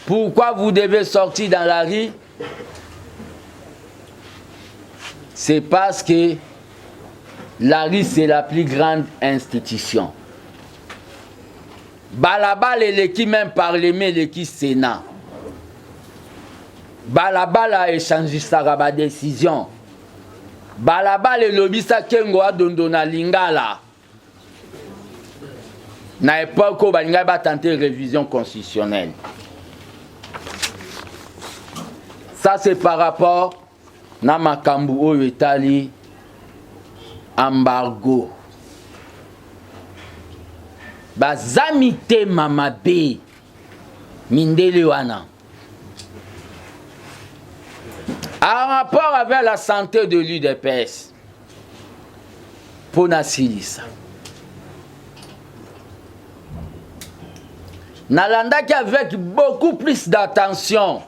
Pourquoi vous devez sortir dans la rue? C'est parce que la rue, c'est la plus grande institution. Balabal et l'équipe même parlement, l'équipe Sénat. Balabal a échangé sa décision. Balabal et lobista kengo a dondona lingala. Na époque où balinga ba tenter révision constitutionnelle. Ça c'est par rapport na makambu oyo etali embargo. Bazami te mama be mindele wana. En rapport avec la santé de l'UDPS, pour Nassilissa. Nalandaki avec beaucoup plus d'attention.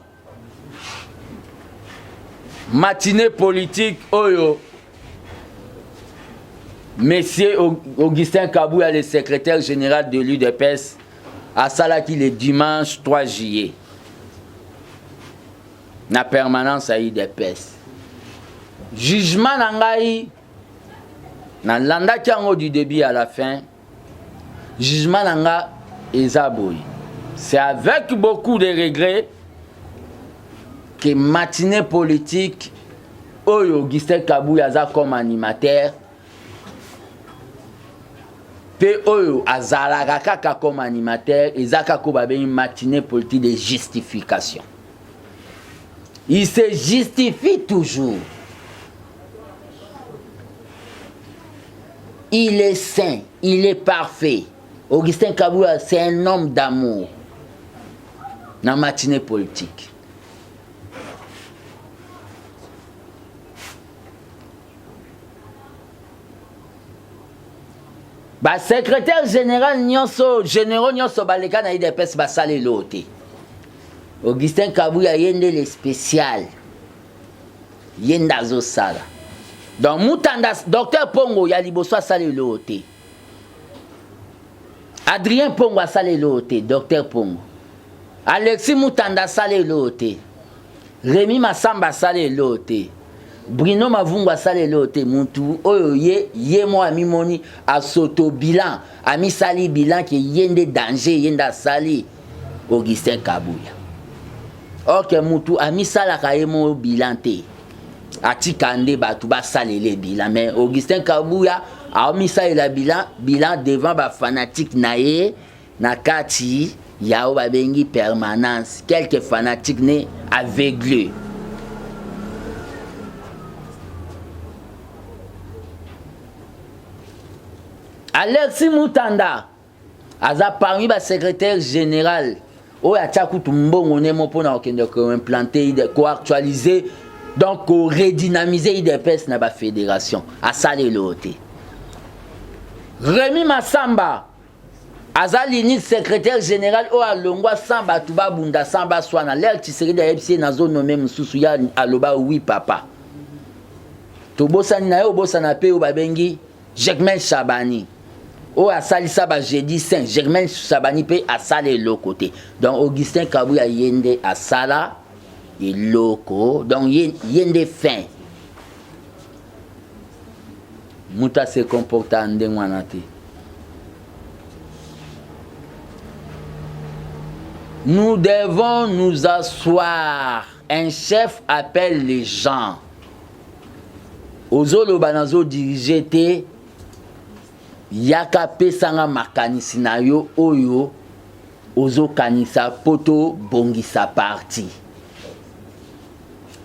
Matinée politique, Oyo. Monsieur Augustin Kabouya, le secrétaire général de l'UDPS, à Salaki le dimanche 3 juillet. Na permanence à UDPS. Jugement nangai, na landaki yango du début à la fin, jugement nanga ezaboyi. C'est avec beaucoup de regrets que matinée politique, Oyo Augustin Kabouya aza comme animateur, pe Oyo azalaka kaka comme animateur, ezaka ko babe une matinée politique de justification. Il se justifie toujours. Il est saint, il est parfait. Augustin Kabouya, c'est un homme d'amour. Dans la matinée politique. Bah, secrétaire général nyonso, généraux nyonso baleka na IDPS basale lote. Augustin Kabouya yende le spécial. Yenda zo sala. Donc Moutanda, docteur Pongo ya liboso sale lote. Adrien Pongo sale lote, docteur Pongo. Alexis Moutanda sale lote. Rémi Massamba sale lote. Bruno Mavunga sale lote. Muntu oyo ye mo ami moni a soto bilan, ami sali bilan ki yende danger yenda sali Augustin Kabouya. Ok, mutu ami sala kaemo bilan te. Ati kande batu ba salele bilan. Mais Augustin Kabouya a mis ça la bilan devant ba fanatique nae na kati ya ba bengi permanence. Quelques fanatiques ne aveuglés. Alexis Moutanda aza parmi ba secrétaire général. Oya tchakutu mbongo nemo pona okende ko implanter ko actualiser donc ko redynamiser IDPS na ba fédération à sale lote. Rémi Massamba azali secrétaire général o alongwa samba tuba bunda samba swana l'air tiseri da FC na zone même susu ya aloba oui papa. To bosani na yo bosana pe o babengi Jekmen Chabani. O a sali saba jeudi saint Germain Sabani pe a salé l'autre côté. Donc Augustin Kabouya yende a sala et loko. Donc yende fin. Mouta se comporta en demwanate. Nous devons nous asseoir. Un chef appelle les gens. Ozolo banazo dirigé yaka pesanga makanisi na yo oyo ozo kanisa poto bongisa parti.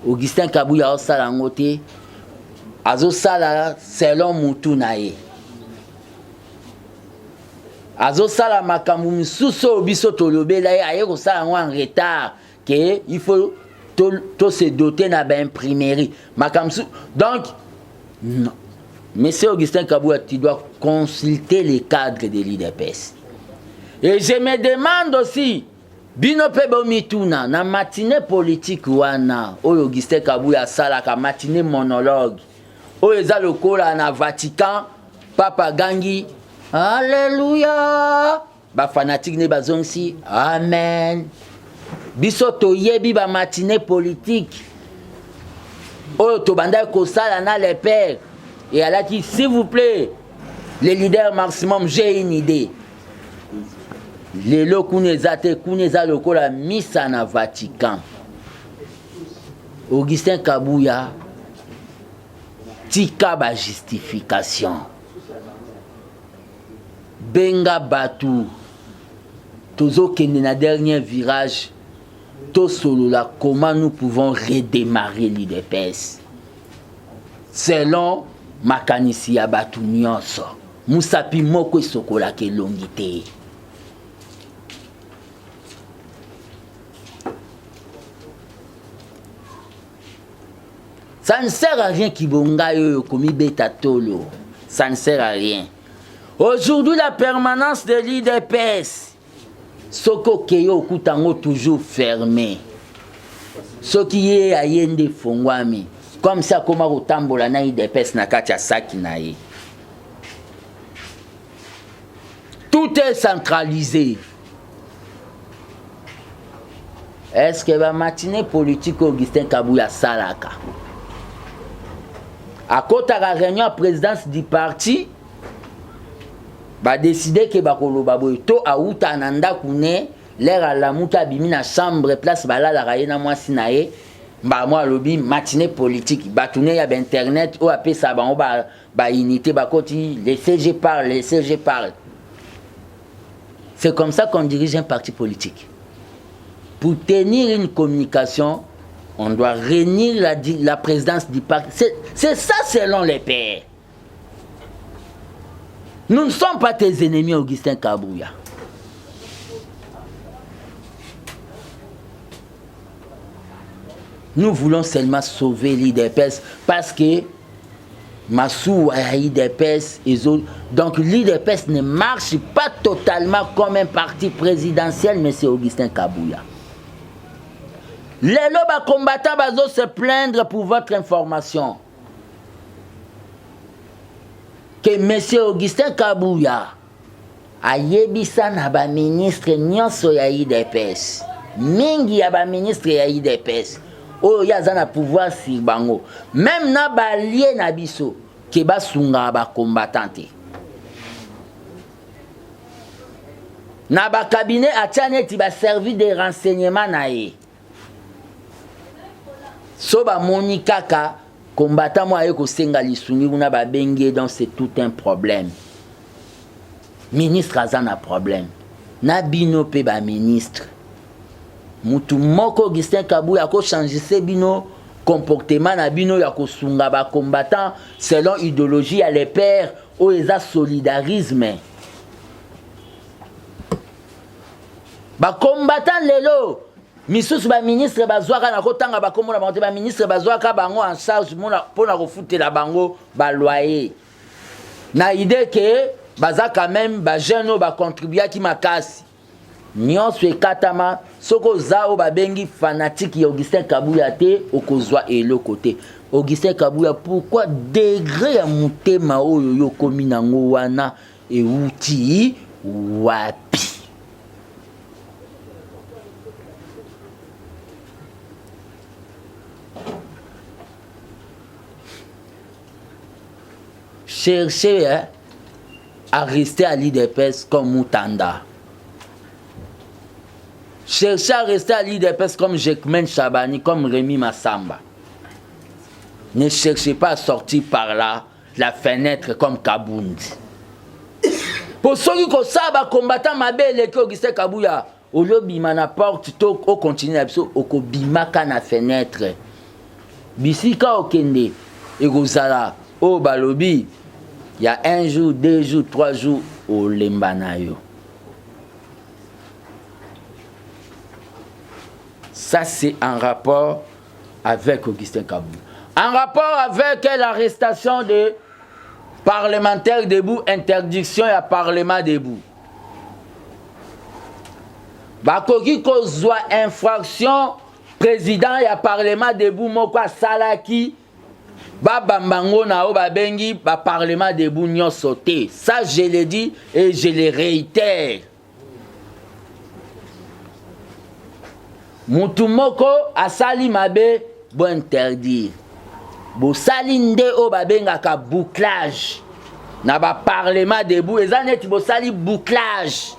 Augustin Kabouya osala ngote azo sala selon mutu na ye. Azo sala makambu misuso biso tolobela ye aye ko sala en retard que il faut to se doter na ba imprimerie makambu. Donc non. Monsieur Augustin Kabouya, tu dois consulter les cadres de l'IDPS. Et je me demande aussi, bino pebo mituna, na matinée politique wana, Augustin Kabouya salaka matinée monologue, o eza lokola na Vatican, Papa Gangi, Alléluia, ba fanatique ne bazongsi, Amen, biso toyebi ba matinée politique oyo tobanda kosala na les pères et alaki s'il vous plaît les leaders maximum j'ai une idée lelo kuna eza te kuna eza lokola misa na Vatican. Augustin Kabuya tika ba justification benga batu tozokende na dernier virage tosolola comment nous pouvons redémarrer l'UDPS selon makanisi ya batu nyonso musapi moko esokolaka elongi te. Ça ne sert à rien Kibonga komi beta tolo. Ça ne sert à rien. Aujourd'hui, la permanence de l'UDPS, Soko Keyo Kutango toujours fermé. Ce qui est à Yende Fongwami. Comme ça, comme au Tambola na l'UDPS na katia saki na ye. Tout est centralisé. Est-ce que la matinée politique Augustin Kabuya Salaka? À côté de la réunion à présidence du parti, ba décidé que bakoloba boito a uta ananda kune l'air à la muta bimi na chambre place bala la raye na mwasi na ye ba moi lobi matinée politique ba tourner ya internet ou apé ça ba unité ba koti les CG parlent. C'est comme ça qu'on dirige un parti politique. Pour tenir une communication, on doit réunir la présidence du parti. C'est ça selon les pères. Nous ne sommes pas tes ennemis, Augustin Kabuya. Nous voulons seulement sauver l'UDPS parce que Massou a l'UDPS et autres. Donc l'UDPS ne marche pas totalement comme un parti présidentiel, mais c'est Augustin Kabuya. Les lobes combattants vont se plaindre pour votre information que M. Augustin Kabuya a yebisa na ba ministre nyonso ya UDPS mingi ya ba ministre ya UDPS oyo yaza na pouvoir sur bango même na ba lié na biso ke basunga ba combattant na ba cabinet atianeti ba service de renseignement na ye. Soba moni kaka combattant moi ayeko senga lisungi una ba bengue donc c'est tout un problème. Ministre azana problème. Na bino pe ba ministre. Mutu moko Augustin Kabuya ko changer bino comportement na bino ya ko sunga ba combattant selon idéologie à les pères ou eza solidarisme. Ba combattant lelo misusu ba ministre bazwaka na kotanga ba komona ba ministre bazwaka bango en charge pona refutela bango ba loyer na idée que baza quand même ba jeune ba contribuer ki makasi nyonso ekatama soko zao ba bengi fanatique ya Augustin Kabuya te okozwa elo côté Augustin Kabuya pourquoi degré ya mutema oyo yo komi nango wana e uti wapi. Chercher à rester à l'UDPS comme Moutanda. Chercher à rester à l'UDPS comme Jekmen Chabani, comme Rémi Massamba. Ne cherchez pas à sortir par là, la fenêtre comme Kabundi. Pour ceux qui savent combattre ma belle et Augustin Kabuya, au lieu bima na porte, au continue au bimaka na fenêtre. Bisika okende, et Rosala, au balobi. Il y a 1 jour, 2 jours, 3 jours au Lembanayo. Ça, c'est en rapport avec Augustin Kabuya. En rapport avec l'arrestation de parlementaires debout, interdiction à parlement debout. Bakoki kozwa infraction, président et parlement debout, mokwa salaki. Bambango na o babengi ba parlement de Bougnon sauté. Ça je l'ai dit et je le réitère. mutu moko asali mabe bo interdire bo sali nde o babengaka bouclage na ba parlement debout eza neti bo sali bouclage.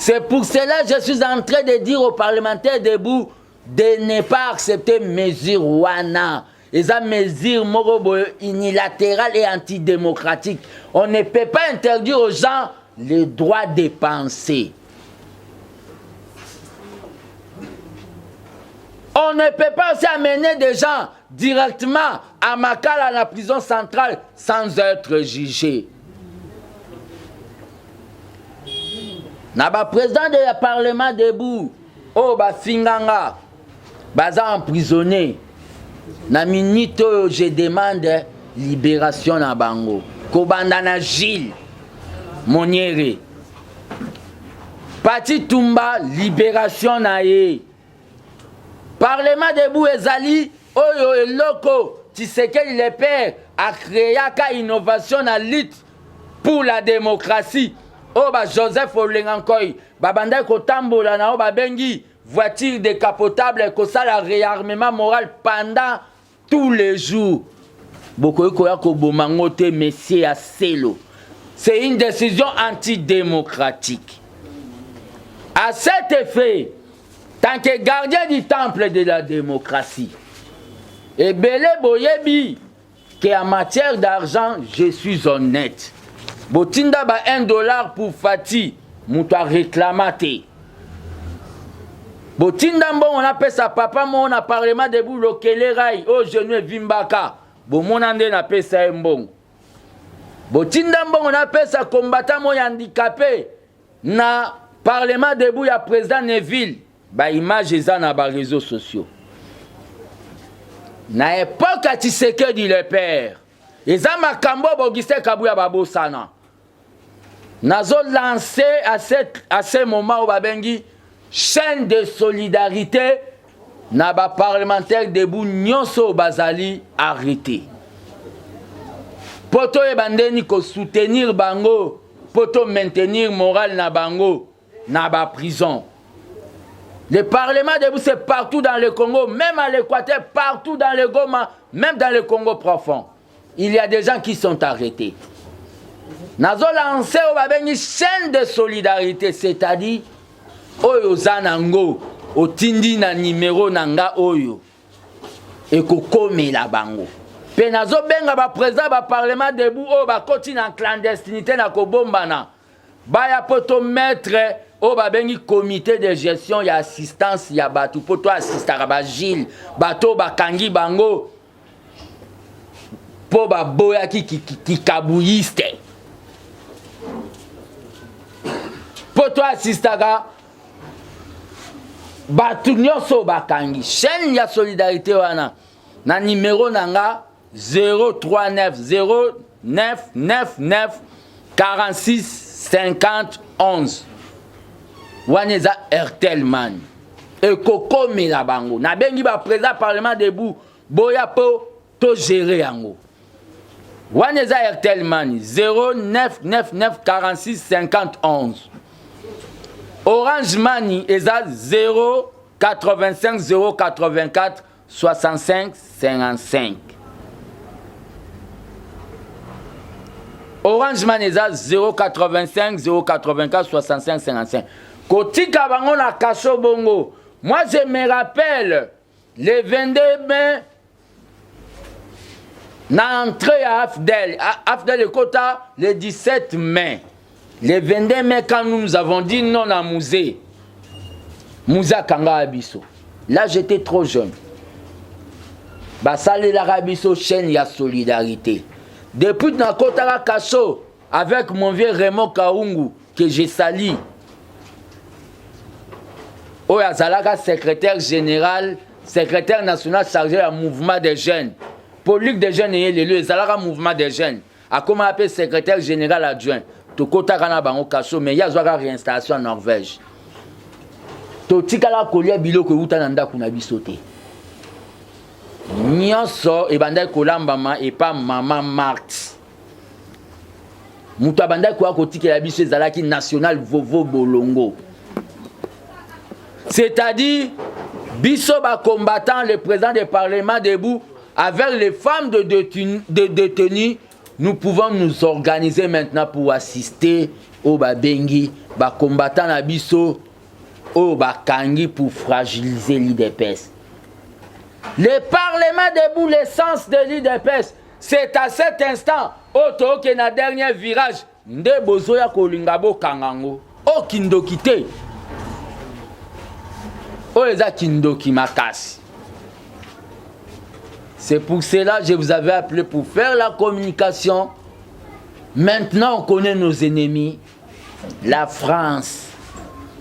C'est pour cela que je suis en train de dire aux parlementaires debout de ne pas accepter mesure wana. Eza mesure moko unilatérale et antidémocratique. On ne peut pas interdire aux gens le droit de penser. On ne peut pas aussi amener des gens directement à Makala, à la prison centrale, sans être jugés. Naba président du Parlement debout, oh ba finganga, baza emprisonné. Na minute je demande libération na bango. Kobandana Gilles Moniere. Pati Tumba, libération na ye. Parlement debout ezali oyo eloko Tshisekedi le père a créé ka innovation na lutte pour la démocratie. Oh ba Joseph Olengankoy babanda ko tambola na o ba bengi voiture décapotable ko sala réarmement moral pendant tous les jours. Boko ko ya ko bomangote monsieur Aselo. C'est une décision antidémocratique. À cet effet, tant que gardien du temple de la démocratie, et belé boyebi que en matière d'argent, je suis honnête. Botinda ba $1 pour Fati, mouta réclamate. Botinda bon on appelle sa papa mon a parlement debout lokele rai au genou vimbaka. Bo mon ande na pesa mbon. Botinda bon on appelle sa combattant mon handicapé na parlement debout ya président Neville. Ba image eza na ba réseaux sociaux. Na époque à Tshisekedi le père. Eza makambo Augustin Kabuya babosana. Nazo lancé à ce moment où babengi chaîne de solidarité na ba parlementaire debout nyonso bazali arrêté. Poto e bandeni ko soutenir bango, poto maintenir moral na bango na ba prison. Le Parlement debout, c'est partout dans le Congo, même à l'Équateur, partout dans le Goma, même dans le Congo profond. Il y a des gens qui sont arrêtés. Nazo lancé une chaîne de solidarité, c'est-à-dire, Oyo Zanango, au Tindi na numéro nanga Oyo, et Kokome la bango. Pe nazo benga ba président ba Parlement debout, o ba continue en clandestinité na Kobombana. Ba ya poto maître. Oh ba bengi comité de gestion ya assistance ya batu poto assistara ba Gilles bato ba kangi bango po ba boya ki kabuyiste poto assistara batu nyonso ba kangi chaîne ya solidarité wana na numéro nanga 039 0999 46 50 11. Waneza Ertelman et Kokome la bango na bengi ba président parlement debout boya po to gérer yango Waneza Ertelman 0999 46 50 11. Orange Money eza 085 084 65 55. Orange Money eza 085 084 65 55. Kotika bango na kaso bongo. Moi je me rappelle le 22 mai na entrée à Afdel Kota le 17 mai. Le 22 mai quand nous avons dit non à Musée. Mouza Kanga Abisso. Là j'étais trop jeune. Basale l'Arabiso chaîne ya solidarité. Depuis na Kota la kaso avec mon vieux Raymond Kaungu que j'ai sali. Oya Zalaka, secrétaire général, secrétaire national chargé du mouvement des jeunes. Politique des jeunes et le Zalaka mouvement des jeunes. A comment appeler secrétaire général adjoint. Tokota kana bango kaso mais ya zwaka réinstallation en Norvège. Totika la kolia biloko uta nanda kuna bisote. Nyonso e banda kolambama et pas maman Marthe. Muta banda kwa kotika la biso Zalaki national Vovo Bolongo. C'est-à-dire, biso ba combattant, le président du Parlement debout, avec les femmes de détenus, nous pouvons nous organiser maintenant pour assister au Babengi, ba combattant na biso, au Bakangi pour fragiliser l'IDPS. Le Parlement debout, l'essence de l'IDPS, c'est à cet instant, auto que na dernier virage, nde bozoya kolingabo kangango, o kindokite. O eza kindoki makasi. C'est pour cela que je vous avais appelé pour faire la communication. Maintenant, on connaît nos ennemis. La France,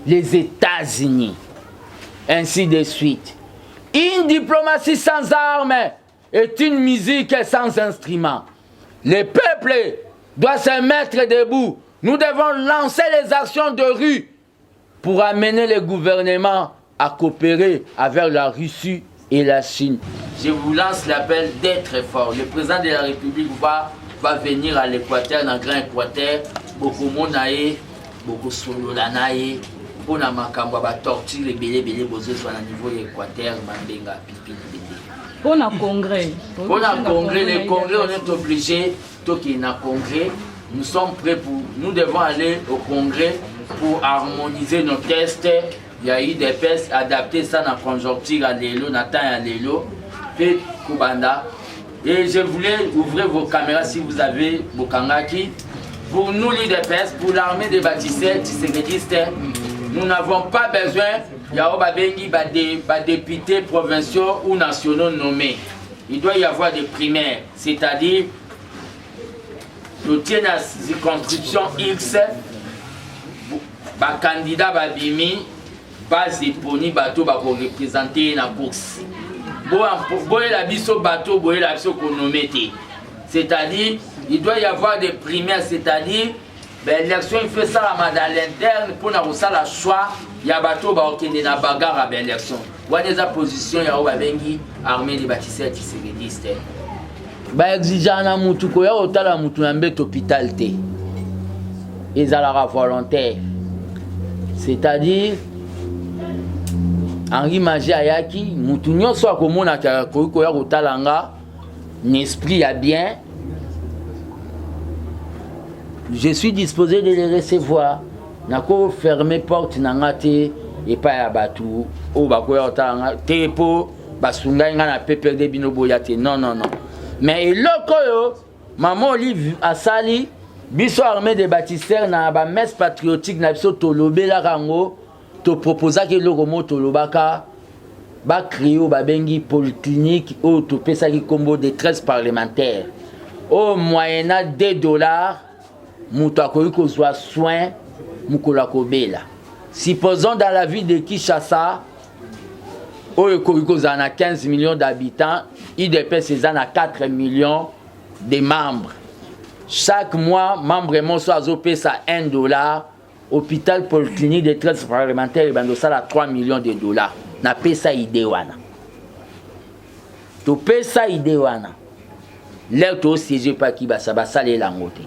les États-Unis, ainsi de suite. Une diplomatie sans armes est une musique sans instrument. Le peuple doit se mettre debout. Nous devons lancer les actions de rue pour amener le gouvernement à coopérer avec la Russie et la Chine. Je vous lance l'appel d'être fort. Le président de la République va venir à l'Équateur, dans le Grand Équateur. Beaucoup de monde beaucoup de solo pour na makambo ba torture les belé bozo sur le niveau de l'Équateur, Mambenga, pipi. Pour le congrès. Pour le congrès, le congrès, on est obligé, toi qui es dans le congrès, nous sommes prêts pour, nous devons aller au congrès pour harmoniser nos tests. Il y a eu des tests adaptés ça dans la conjoncture à l'élo, dans le temps à l'élo, puis Kubanda. Et je voulais ouvrir vos caméras si vous avez vos kangaki. Pour nous, l'IDPS, pour l'armée des bâtisseurs, tissérédistes, nous n'avons pas besoin, il y a des députés provinciaux ou nationaux nommés. Il doit y avoir des primaires, c'est-à-dire, nous tenons la circonscription X, les candidats Babimi, base époni bateau pour représenter la course. Boye la biso bateau, boye la biso konomete. C'est-à-dire, il doit y avoir des primaires, c'est-à-dire, l'élection, il fait ça à l'interne pour nous faire le choix. Il y a bateau qui est dans la bagarre à l'élection. Il y a des oppositions, il y a des armée des bâtisseurs qui se rédisent. Ba exigeant na mutu ko ya otala mutu na mbet hôpital té. Ezala volontaire. C'est-à-dire Henri Magé ayaki mutu nyonso akomona ko ya otala nga n'esprit a bien. Je suis disposé de les recevoir. Nako fermer porte nangate et pas ya batu o bakoya otala nga tepo basunga nga na pepe de bino boyate. Non. Mais lokoyo, maman Olive Asali, biso armée des bâtisseurs na ba messe patriotique na biso tolobe la rango, to proposa ke lokomo tolobaka ba créer ba bengi polyclinique ou to pesa ki combo de 13 parlementaires. Au moyennant $2, muto akoyi kozwa soin mukola kobela. Supposons dans la ville de Kinshasa, où il y a 15 millions d'habitants, IDPS est à 4 millions de membres. Chaque mois, membre est à $1. Hôpital polyclinique de 13 parlementaires, il a 3 millions de dollars. Na pesa idée wana. To pesa idée wana. L'air to siège pas qui va ça les langote.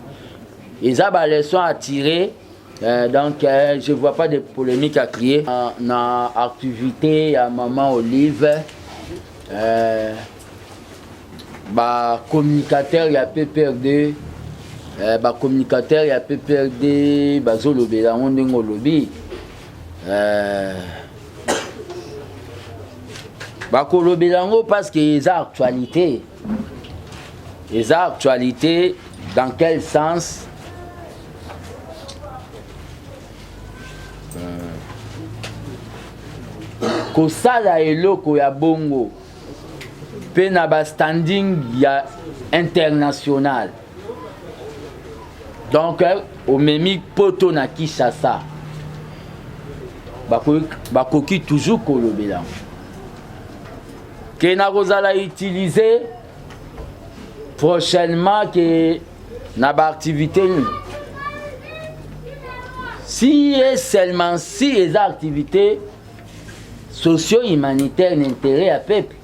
Ils ont des leçons à tirer. Donc, je ne vois pas de polémique à crier. Dans l'activité, à Maman Olive, communicateur, il y a PPRD, communicateur, il y a PPRD, Zolobé, la Ondingo Lobby. Kolobelango parce qu'ils ont actualité. Ils ont actualité, dans quel sens? Kosala eloko ya bongo pe na ba standing ya international. Donc au memi poto na Kinshasa bakoki toujours kolobela ke na kozala utiliser prochainement que na ba activité si et seulement si les activités socio-humanitaire d'intérêt à peuple.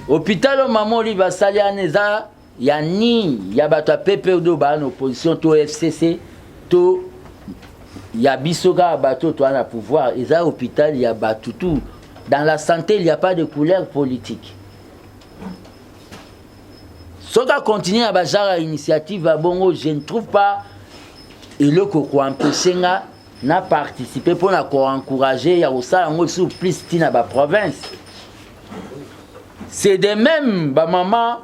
Hôpital au maman Olive Asali aneza ya ni ya bato peuple do ba en opposition to FCC to il y a Bissoga bateau toi na pouvoir, il y a hôpital, il y a Batoutou. Dans la santé, il n'y a pas de couleur politique. Ce qui continue à bajar initiative à Bongo, je ne trouve pas et le coco empêché n'a participé pour encourager, il y a aussi un peu plus dans la province. C'est de même, ma maman,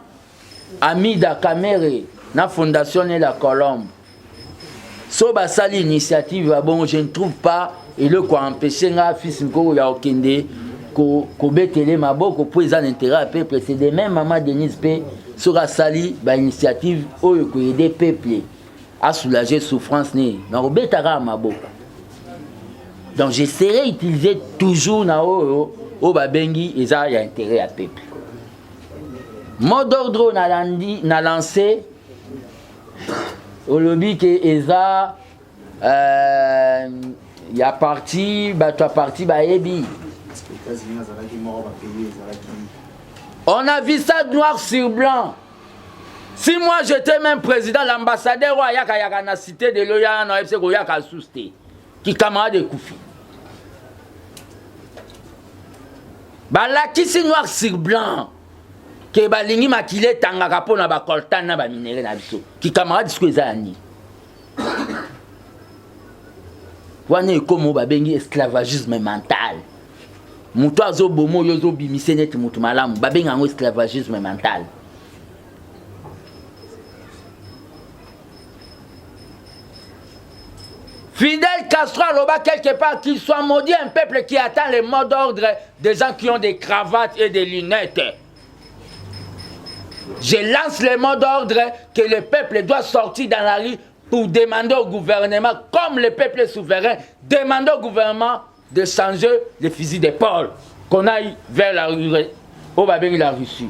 amie de Caméré, la fondation de la Colombe. So basali initiative à Bongo, je ne trouve pas et le quoi empêcher nga fils mko ya okende ko betele maboko pour les intérêts à peuple. C'est de même maman Denise P sera sali ba initiative oyo ko aider peuple à soulager souffrance né na obetara maboko. Donc j'essaierai d'utiliser toujours na oyo o ba bengi eza ya intérêt à peuple. Mot d'ordre na lancé au lobby que eza y a parti ba toi parti ba ebi. On a vu ça noir sur blanc. Si moi j'étais même président, l'ambassadeur Yaka na cité de l'Oya na FC Yaka Souste qui camarade de Koufi. Bah là qui c'est noir sur blanc que balingi makile tangaka pona ba coltan na ba minéré na biso qui camarade ce que ça ni. Wane comme ba bengi esclavagisme mental. Mutu azo bomo yozo bimise net mutu malamu ba benga ngo esclavagisme mental. Fidel Castro Loba quelque part qu'il soit maudit un peuple qui attend les mots d'ordre des gens qui ont des cravates et des lunettes. Je lance les mots d'ordre que le peuple doit sortir dans la rue pour demander au gouvernement, comme le peuple est souverain, demander au gouvernement de changer les fusils d'épaule, qu'on aille vers la rue, au Babel la Russie.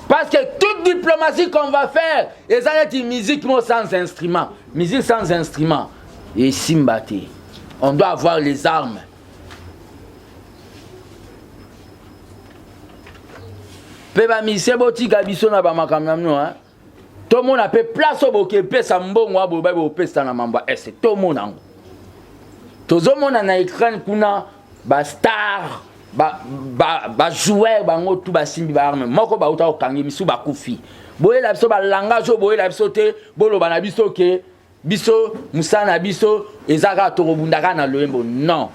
Parce que toute diplomatie qu'on va faire, et ça est une musique sans instrument. Musique sans instrument. Et Simbati, on doit avoir les armes. Peba mise boti gabiso na ba makamnamno hein. Tout le monde a fait place au boké pesa mbongo abo ba bo pesa na mamba est tout le monde ango. Tout le monde na écran kuna ba star ba joueur bango tout ba simbi ba arme moko ba uta okangi misu ba kufi. Boye la biso ba langage boye la biso te bolo ba na biso ke biso musana biso ezaka to robundaka na loembo non.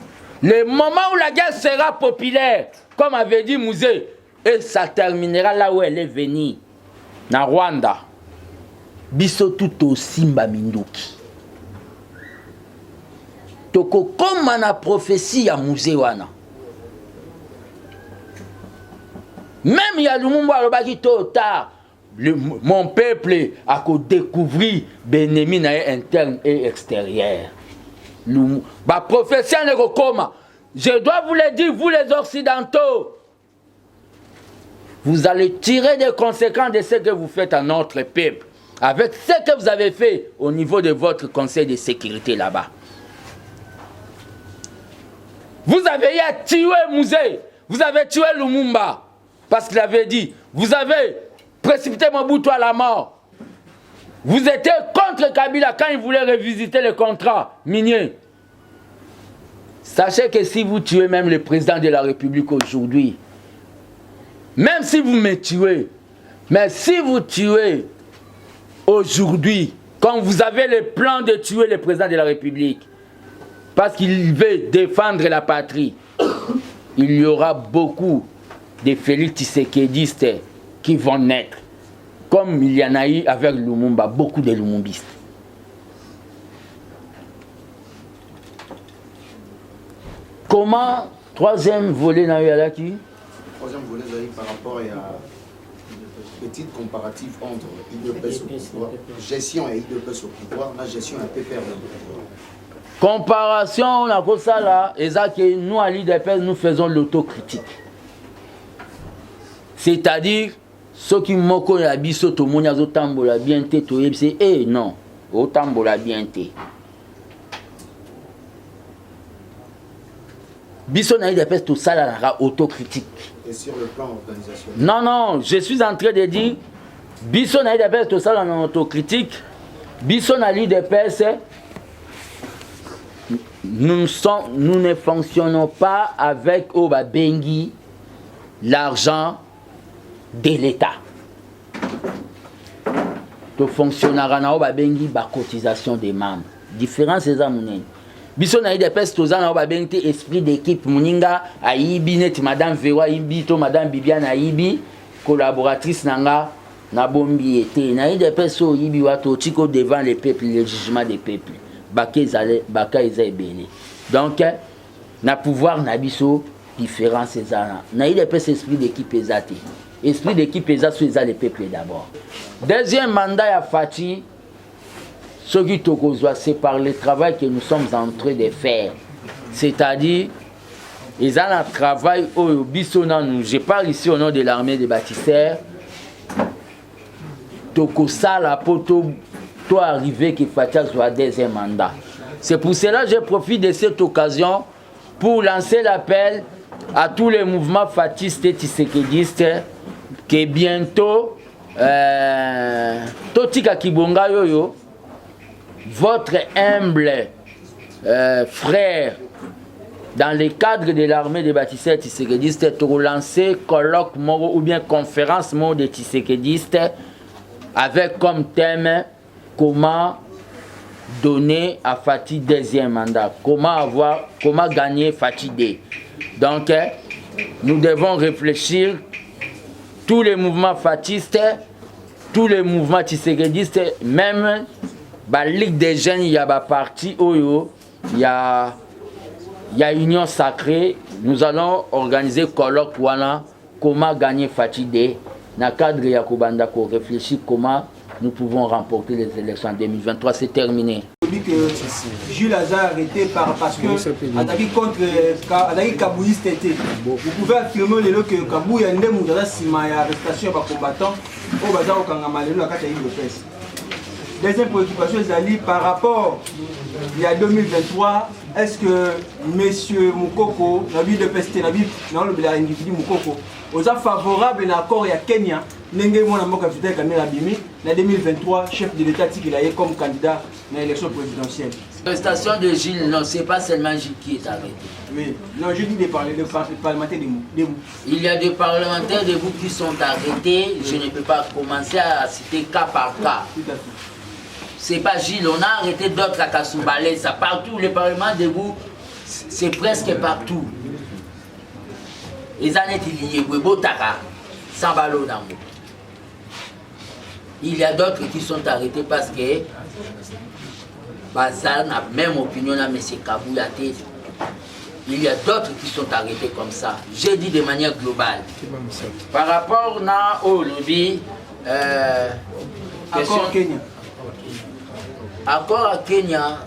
Le moment où la guerre sera populaire comme avait dit Mouzé. Et ça terminera là où elle est venue, na Rwanda. Biso tout au Simba Minduki. Toko comme na prophétie à Mouzewana. Même il y a le monde qui tôt ou tard, mon peuple a découvert l'ennemi interne et extérieur. La prophétie n'est pas comme. Je dois vous le dire, vous les Occidentaux. Vous allez tirer des conséquences de ce que vous faites à notre peuple, avec ce que vous avez fait au niveau de votre conseil de sécurité là-bas. Vous avez tué Mouzé, vous avez tué Lumumba, parce qu'il avait dit, vous avez précipité Mobutu à la mort. Vous étiez contre Kabila quand il voulait revisiter le contrat minier. Sachez que si vous tuez même le président de la République aujourd'hui, même si vous me tuez, mais si vous tuez aujourd'hui, quand vous avez le plan de tuer le président de la République, parce qu'il veut défendre la patrie, il y aura beaucoup de Félix Tshisekedi qui vont naître, comme il y en a eu avec Lumumba, beaucoup de Lumumbistes. Comment, troisième volet n'a eu à qui? Troisième volet, par rapport à une petite comparative entre IDPS au pouvoir, gestion et IDPS au pouvoir, la gestion est un peu perdue. Comparation, on a fait ça là, et ça que nous à l'IDPS, nous faisons l'autocritique. C'est-à-dire, ceux qui m'ont la biso, tout le monde a autant bien té, tout le monde eh non, autant bien té. Biso na IDPS, tout ça là, la autocritique. Et sur le plan organisationnel? Non, non, je suis en train de dire, Bisso n'a pas tout ça dans notre critique Biso na l'UDPS, nous ne fonctionnons pas avec Oba Bengi l'argent de l'État. Nous fonctionnons avec Oba Bengi la cotisation des membres. Différence c'est ça mon. Biso na l'UDPS tozan na Oba Bengi esprit d'équipe Muninga Aibi net madame Vewa Ibi to madame Bibiane Aibi collaboratrice nanga na bombi été na l'UDPS o Ibi wato tiko devant les peuples le jugement des peuples. Baka ezebele. Donc na pouvoir na biso différence ezana. Na l'UDPS esprit d'équipe ezate. Esprit d'équipe ezate sur les peuples d'abord. Deuxième mandat ya Fati. Ce qui c'est par le travail que nous sommes en train de faire. C'est-à-dire, ils ont un travail au Bissona. Je parle ici au nom de l'armée des bâtisseurs. Toko Sala poto toi arrivé que Fatia soit deuxième mandat. C'est pour cela que je profite de cette occasion pour lancer l'appel à tous les mouvements fatistes et tisekedistes que bientôt Totika Kibonga Yoyo, votre humble frère, dans le cadre de l'armée des bâtisseurs tisekedistes, pour lancer colloque ou bien conférence des tisekedistes avec comme thème comment donner à Fati deuxième mandat, comment gagner Fati D. Donc, nous devons réfléchir, tous les mouvements fatistes, tous les mouvements tisekedistes, même la Ligue des jeunes, il y a un parti, il y a Union Sacrée, nous allons organiser un colloque comment gagner Fati D. Dans le cadre de Yakobanda, pour réfléchir comment nous pouvons remporter les élections en 2023. C'est terminé. Jules a arrêté parce que attaqué contre Kabouiste était. Vous pouvez affirmer que Kabou a une arrestation de combattants au bazar au Kangamalelo à Kataï-Lopez. Deuxième préoccupation, par rapport à 2023, est-ce que M. Moukoko, Nabi de Peste, Nabi, non, le individu Moukoko, vous êtes favorable à l'accord à Kenya, Nenge Mona Moka Fidel Kamel Abimi, en 2023, chef de l'État qui est comme candidat à l'élection présidentielle? L'arrestation de Gilles, non, c'est pas seulement Gilles qui est arrêté. Oui, non, je dis des parlementaires de vous. Il y a des parlementaires de vous qui sont arrêtés, je ne peux pas commencer à citer cas par cas. Tout à fait. C'est pas Gilles, on a arrêté d'autres à Kassoumbalé, ça partout, le Parlement de vous, c'est presque partout. Les années liées, Webotaka, Sambalo Dambo. Il y a d'autres qui sont arrêtés parce que Bazar n'a même opinion à M. Kabouyaté. Il y a d'autres qui sont arrêtés comme ça. J'ai dit de manière globale. Par rapport au lobby, accord Kenya. Accord à Kenya,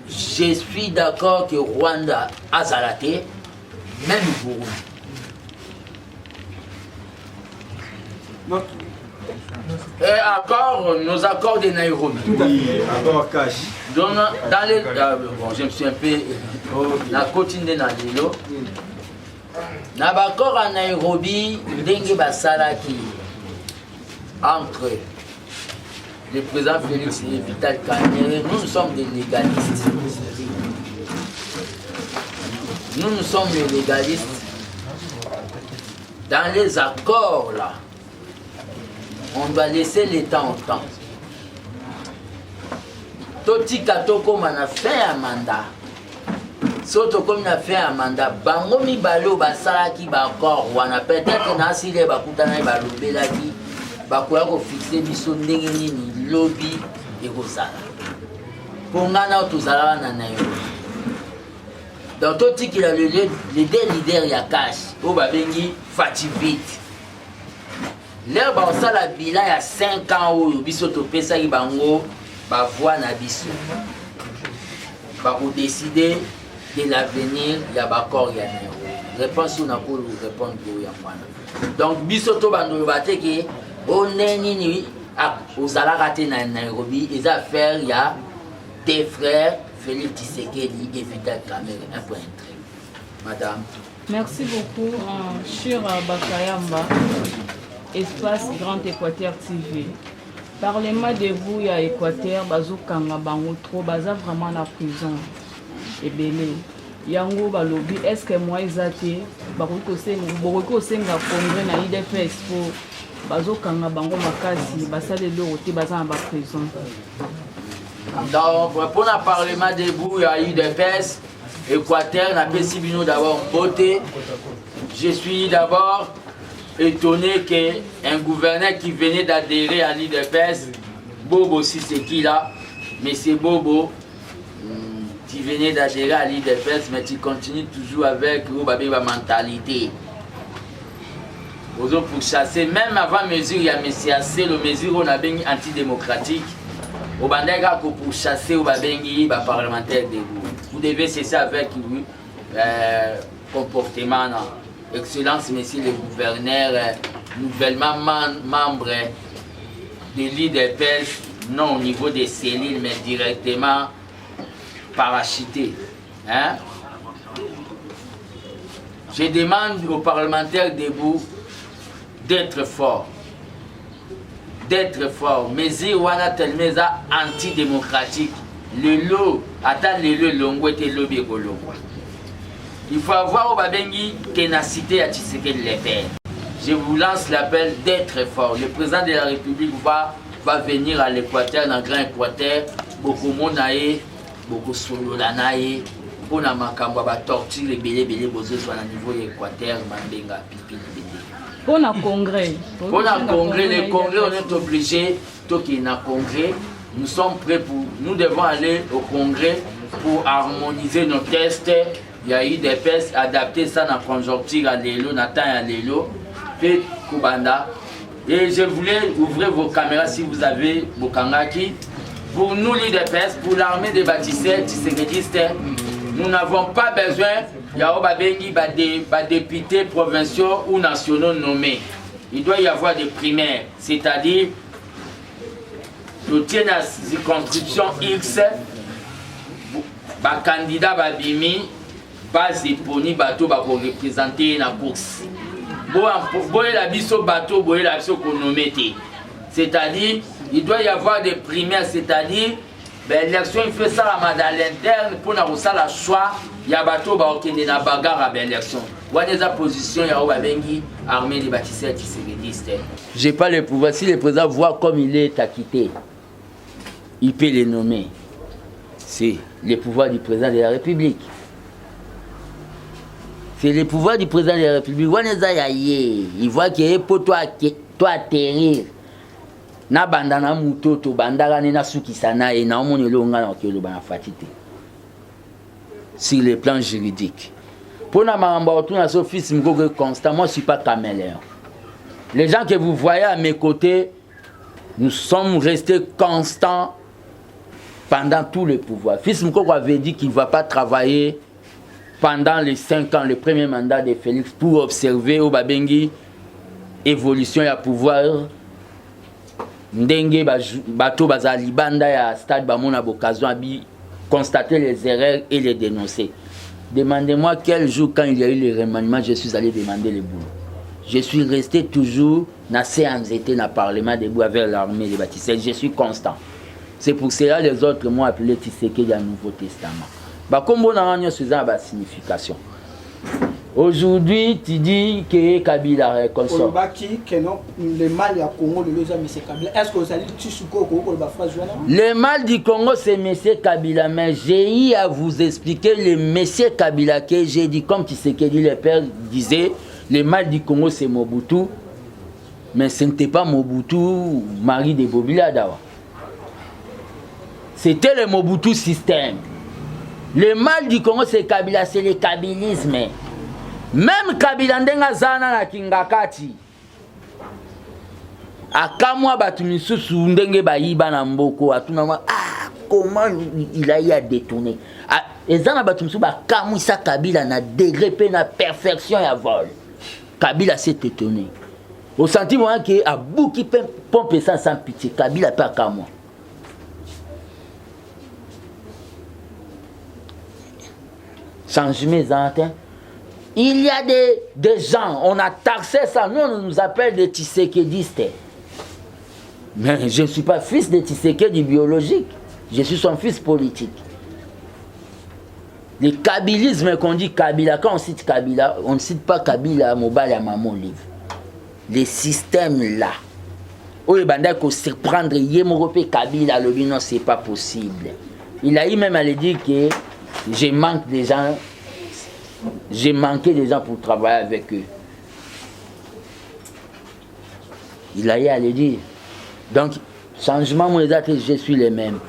je suis d'accord que Rwanda a Zalaté, même Burundi. Et accord, nos accords de Nairobi. Tout à fait. Accord cash. Donc, dans les. Bon, je me suis un peu. La cotine de Nalilo. Dans l'accord à Nairobi, Dengue Basalaki. Entre le président Félix et Vital Kamerhe, nous sommes des légalistes. Nous sommes des légalistes. Dans les accords là, on doit laisser l'État en temps. Toti Katoko a fait un mandat. Soto comme il a fait un mandat, bango mi balo basalaki bakor wana peut-être na sile bakutana balobelaki. Bakoya ko fixer biso ndenge nini lobby ekozala pongana tozala na nayo donc toti qu'il a les deux leaders ya cash o babengi Fati vite l'air ba osala bilan ya 5 ans oyo biso topesa ki bango ba voix na biso ba ko décider de l'avenir ya bakor ya nayo réponse na ko répondre ya mwana donc biso to bando baté ki on est nini aux Alaraté na Nairobi, les affaires, il y a des frères, Félix Tshisekedi et Vital Kamerhe, un point très. Madame. Merci beaucoup, cher Bakayamba. espace Grand Équateur TV. Parlement de vous, il y a Équateur, Bazo Kanga Bango, trop, Baza vraiment la prison. Et belé. Yango Balobi, est-ce que moi, ils étaient, Baroko Senga Congrès, na IDPS, pour Bazo Kanga Bango Makasi, Basa de l'Oroté, Baza en prison. Donc, pour le Parlement de vous, il y a IDPS, Équateur, on a Pessibino d'avoir beauté. Je suis d'abord étonné qu'un gouverneur qui venait d'adhérer à l'IDPS, Bobo si c'est qui là, mais c'est Bobo, qui venait d'adhérer à l'IDPS, mais qui continue toujours avec la mentalité. Pour chasser, même avant mesure, il y a Messiassé, le mesure on a bien antidémocratique. Au bandega pour chasser au babengi parlementaire de vous devez cesser avec comportement. Excellence, messieurs les gouverneurs, nouvellement membres de l'IDPS, non au niveau des cellules, mais directement parachutés. Hein? Je demande aux parlementaires debout d'être forts. D'être fort. Mesure wana telmeza antidémocratique. Le lot, attends le lot longo et le bégolo. Il faut avoir au babengi ténacité à Tshisekedi les pères. Je vous lance l'appel d'être fort. Le président de la République va venir à l'Équateur, dans le Grand Équateur. Beaucoup de monde beaucoup de sololanae. Pour la makambo, torture les bélés bozos sur le niveau Équateur, Mambenga, pipi, Pour le congrès. Pour le congrès, les congrès, on est obligé, tout qui est un congrès, nous sommes prêts pour, nous devons aller au congrès pour harmoniser nos tests. Il y a eu des tests adaptés ça dans la conjoncture à l'élo, Nathan à l'élo, et Kubanda. Et je voulais ouvrir vos caméras si vous avez vos kangaki. Pour nous, l'IDPS, pour l'armée des bâtisseurs, tisséguédistes, nous n'avons pas besoin. Il y a des députés provinciaux ou nationaux nommés. Il doit y avoir des primaires, c'est-à-dire le tien à circonscription X, les candidats Babimi, base poni bateau pour représenter la course. Boye la biso bateau, boye la biso nommé. C'est-à-dire, il doit y avoir des primaires, c'est-à-dire, l'élection, il fait ça à l'interne pour nous faire le choix. Il y a bateau qui est dans la bagarre à l'élection. Il y a des positions, il y a une armée des bâtisseurs qui se rédisent. Je n'ai pas le pouvoir. Si le président voit comme il est acquitté, il peut les nommer. C'est le pouvoir du président de la République. C'est le pouvoir du président de la République. Il voit qu'il est pour toi atterrir. Na bandana mutoto bandara nena sukisana et na omoni longa na okelo bana fatité sur le plan juridique. Pour na mamba otuna so fils mgogo constant, moi je suis pas caméléon. Les gens que vous voyez à mes côtés, nous sommes restés constants pendant tout le pouvoir. Fils mgogo avait dit qu'il ne va pas travailler pendant les 5 ans, le premier mandat de Félix, pour observer au Babengi évolution et à pouvoir. Ndenge bateau bazali banda ya stade bamona boccasion abi constater les erreurs et les dénoncer. Demandez-moi quel jour quand il y a eu le remaniement, je suis allé demander le boulot. Je suis resté toujours dans séance été dans le parlement debout avec l'armée des bâtisseurs. Je suis constant. C'est pour cela les autres m'ont appelé Tshisekedi du Nouveau Testament. Comme on a une signification. Aujourd'hui, tu dis que Kabila réconcilie. Le mal du Congo, est-ce que vous allez le mal du Congo, c'est M. Kabila. Mais j'ai eu à vous expliquer le M. Kabila que j'ai dit, comme tu sais que le père disait, le mal du Congo, c'est Mobutu. Mais ce n'était pas Mobutu, mari de Bobila Dawa. C'était le Mobutu système. Le mal du Congo, c'est Kabila, c'est le kabilisme. Même Kabila ndenga zana na Kingakati. Akamwa batu misusu ndenge bayiba na mboko atuna comment il a eu à détourner. Ezana batu misusu bakamwisa Kabila na degré pe na perfection ya vol. Kabila s'est étonné. Au sentiment que a bouki pompe ça sans pitié. Kabila pas kamwa. Changement zantin. Il y a des gens, on a taxé ça, nous on nous appelle des Tshisekedistes. Mais je ne suis pas fils de Tshisekedi biologique, je suis son fils politique. Le kabylisme qu'on dit Kabila, quand on cite Kabila, on ne cite pas Kabila, Mobile à Maman Livre. Les systèmes là, où il va surprendre Yemorope Kabila, le non, c'est pas possible. Il a eu même à le dire que je manque des gens, j'ai manqué des gens pour travailler avec eux. Il a eu à le dire. Donc, changement, je suis le même.